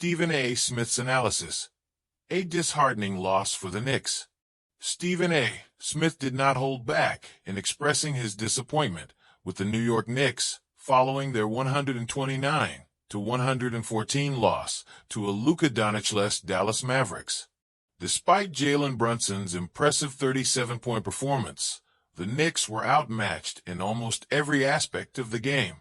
Stephen A. Smith's analysis. A disheartening loss for the Knicks. Stephen A. Smith did not hold back in expressing his disappointment with the New York Knicks following their 129-114 loss to a Luka-Less Dallas Mavericks. Despite Jalen Brunson's impressive 37-point performance, the Knicks were outmatched in almost every aspect of the game.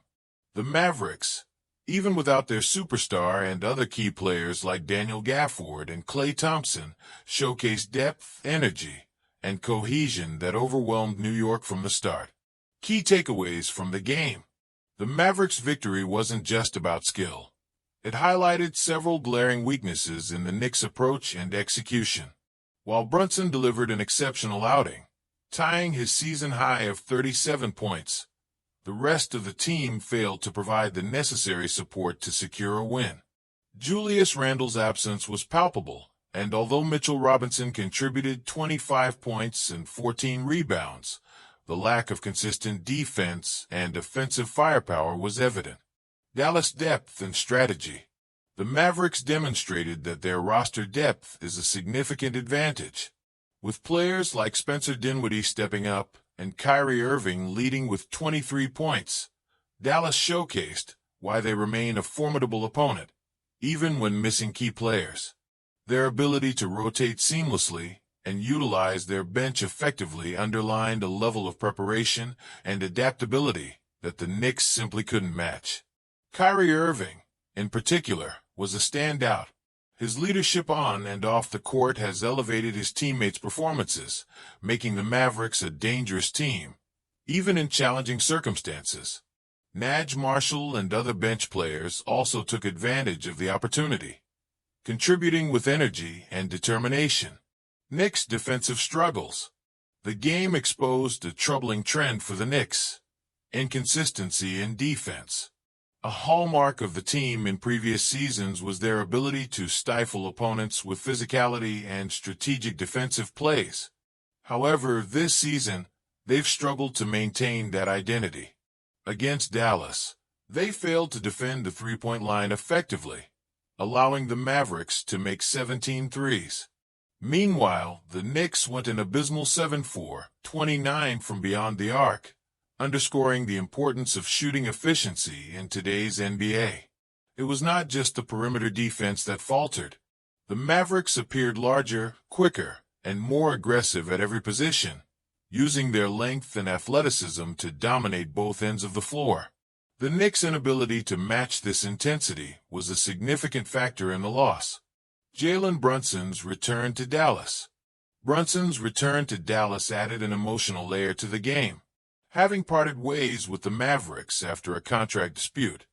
The Mavericks, even without their superstar and other key players like Daniel Gafford and Klay Thompson, showcased depth, energy, and cohesion that overwhelmed New York from the start. Key takeaways from the game. The Mavericks' victory wasn't just about skill. It highlighted several glaring weaknesses in the Knicks' approach and execution. While Brunson delivered an exceptional outing, tying his season high of 37 points, the rest of the team failed to provide the necessary support to secure a win. Julius Randle's absence was palpable, and although Mitchell Robinson contributed 25 points and 14 rebounds, the lack of consistent defense and offensive firepower was evident. Dallas' depth and strategy. The Mavericks demonstrated that their roster depth is a significant advantage. With players like Spencer Dinwiddie stepping up and Kyrie Irving leading with 23 points, Dallas showcased why they remain a formidable opponent, even when missing key players. Their ability to rotate seamlessly and utilize their bench effectively underlined a level of preparation and adaptability that the Knicks simply couldn't match. Kyrie Irving, in particular, was a standout. His leadership on and off the court has elevated his teammates' performances, making the Mavericks a dangerous team, even in challenging circumstances. Naj Marshall and other bench players also took advantage of the opportunity, contributing with energy and determination. Knicks' defensive struggles. The game exposed a troubling trend for the Knicks: inconsistency in defense. A hallmark of the team in previous seasons was their ability to stifle opponents with physicality and strategic defensive plays. However, this season, they've struggled to maintain that identity. Against Dallas, they failed to defend the three-point line effectively, allowing the Mavericks to make 17 threes. Meanwhile, the Knicks went an abysmal 7-for-29 from beyond the arc, underscoring the importance of shooting efficiency in today's NBA. It was not just the perimeter defense that faltered. The Mavericks appeared larger, quicker, and more aggressive at every position, using their length and athleticism to dominate both ends of the floor. The Knicks' inability to match this intensity was a significant factor in the loss. Jalen Brunson's return to Dallas. Brunson's return to Dallas added an emotional layer to the game. Having parted ways with the Mavericks after a contract dispute,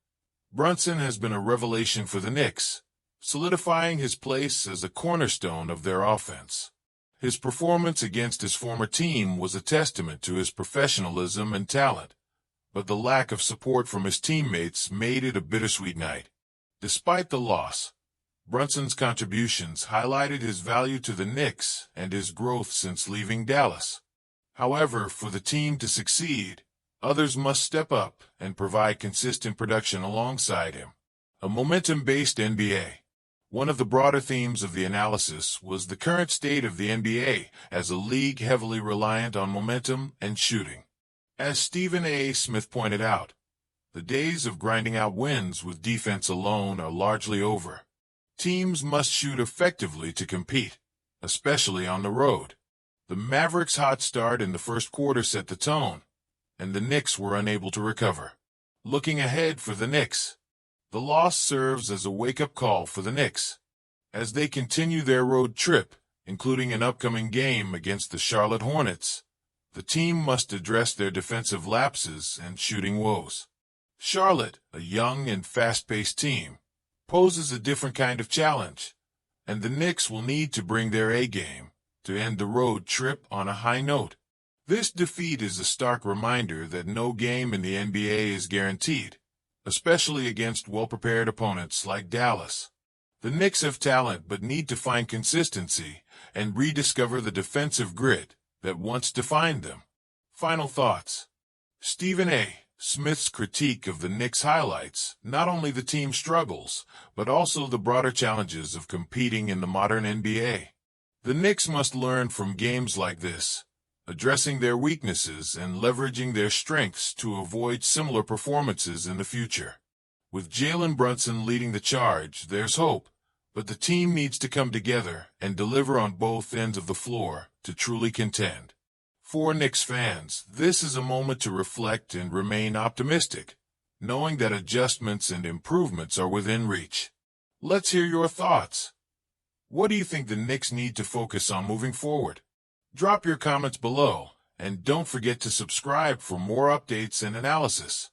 Brunson has been a revelation for the Knicks, solidifying his place as a cornerstone of their offense. His performance against his former team was a testament to his professionalism and talent, but the lack of support from his teammates made it a bittersweet night. Despite the loss, Brunson's contributions highlighted his value to the Knicks and his growth since leaving Dallas. However, for the team to succeed, others must step up and provide consistent production alongside him. A momentum-based NBA. One of the broader themes of the analysis was the current state of the NBA as a league heavily reliant on momentum and shooting. As Stephen A. Smith pointed out, the days of grinding out wins with defense alone are largely over. Teams must shoot effectively to compete, especially on the road. The Mavericks' hot start in the first quarter set the tone, and the Knicks were unable to recover. Looking ahead for the Knicks, the loss serves as a wake-up call for the Knicks. As they continue their road trip, including an upcoming game against the Charlotte Hornets, the team must address their defensive lapses and shooting woes. Charlotte, a young and fast-paced team, poses a different kind of challenge, and the Knicks will need to bring their A-game to end the road trip on a high note. This defeat is a stark reminder that no game in the NBA is guaranteed, especially against well-prepared opponents like Dallas. The Knicks have talent but need to find consistency and rediscover the defensive grit that once defined them. Final thoughts. Stephen A. Smith's critique of the Knicks highlights not only the team's struggles, but also the broader challenges of competing in the modern NBA. The Knicks must learn from games like this, addressing their weaknesses and leveraging their strengths to avoid similar performances in the future. With Jalen Brunson leading the charge, there's hope, but the team needs to come together and deliver on both ends of the floor to truly contend. For Knicks fans, this is a moment to reflect and remain optimistic, knowing that adjustments and improvements are within reach. Let's hear your thoughts. What do you think the Knicks need to focus on moving forward? Drop your comments below, and don't forget to subscribe for more updates and analysis.